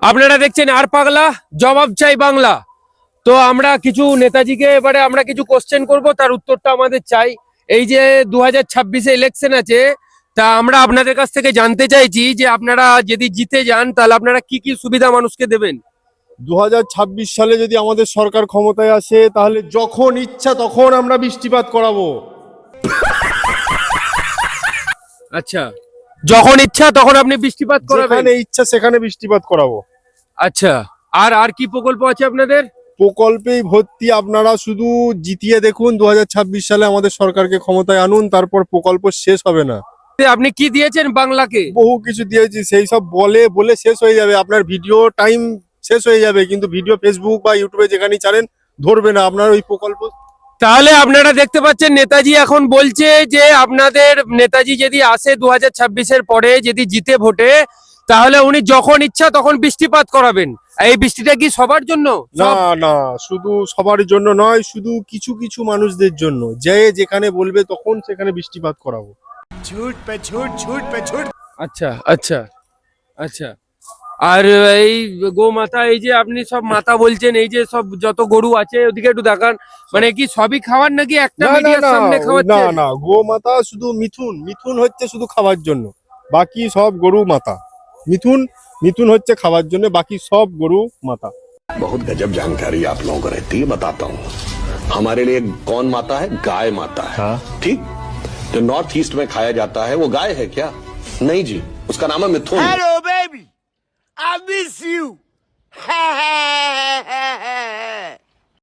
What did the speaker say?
আপনারা দেখছেন আর পাগলা জবাব চাই বাংলা। তো আমরা কিছু নেতাজিকে এবারে আমরা কিছু কোশ্চেন করব, তার উত্তরটা আমাদের চাই। এই যে 2026-এ ইলেকশন আছে, তা আমরা আপনাদের কাছ থেকে জানতে চাইছি যে আপনারা যদি জিতে যান তাহলে আপনারা কি কি সুবিধা মানুষকে দেবেন। 2026 সালে যদি আমাদের সরকার ক্ষমতায় আসে তাহলে যখন ইচ্ছা তখন আমরা বৃষ্টিপাত করাবো। আচ্ছা, যখন ইচ্ছা তখন আপনি বৃষ্টিপাত করাবেন? যেখানে ইচ্ছা সেখানে বৃষ্টিপাত করাবো। আচ্ছা, আর আর কি প্রকল্প আছে আপনাদের? প্রকল্পেই ভর্তি, আপনারা শুধু জিতিয়ে দেখুন 2026 সালে আমাদের সরকারকে ক্ষমতায় আনুন, তারপর প্রকল্প শেষ হবে না। আপনি কি দিয়েছেন বাংলাকে? বহু কিছু দিয়েছি, সেই সব বলে বলে শেষ হয়ে যাবে, আপনার ভিডিও টাইম শেষ হয়ে যাবে, কিন্তু ভিডিও ফেসবুক বা ইউটিউবে যেখানেই ছাড়েন ধরবে না আপনার ওই প্রকল্প। তাহলে আপনারা দেখতে পাচ্ছেন নেতাজি এখন বলছে যে আপনাদের নেতাজি যদি আসে 2026-এর পরে যদি জিতে ভোটে, তাহলে উনি যখন ইচ্ছা তখন বৃষ্টিপাত করাবেন। এই বৃষ্টিটা কি সবার জন্য? না না, শুধু সবার জন্য নয়, শুধু কিছু কিছু মানুষদের জন্য, যে যেখানে বলবে তখন সেখানে বৃষ্টিপাত করাবো। झूठ पे झूठ झूठ पे झूठ। আচ্ছা আচ্ছা আচ্ছা। আর এই গোমাতা, এই যে আপনি সব মাতা বলছেন, এই যে সব যত গরু আছে ওদিকে একটু দেখান, মানে কি সবই খাওয়ার নাকি একটা না না মিডিয়ার না সামনে না খাওয়াচ্ছেন? না, গোমাতা শুধু মিথুন, মিথুন হচ্ছে শুধু খাওয়ার জন্য, বাকি সব গরু মাতা। মিথুন মিথুন হচ্ছে খাওয়ার জন্য, বাকি সব গরু মাতা। बहुत गजब जानकारी आप लोगों को रहती है, बताता हूँ। हमारे लिए कौन माता है? गाय माता है। ठीक, जो नॉर्थ ईस्ट में खाया जाता है वो गाय है क्या? नहीं जी, उसका नाम है Mithun. Hello baby, I miss you.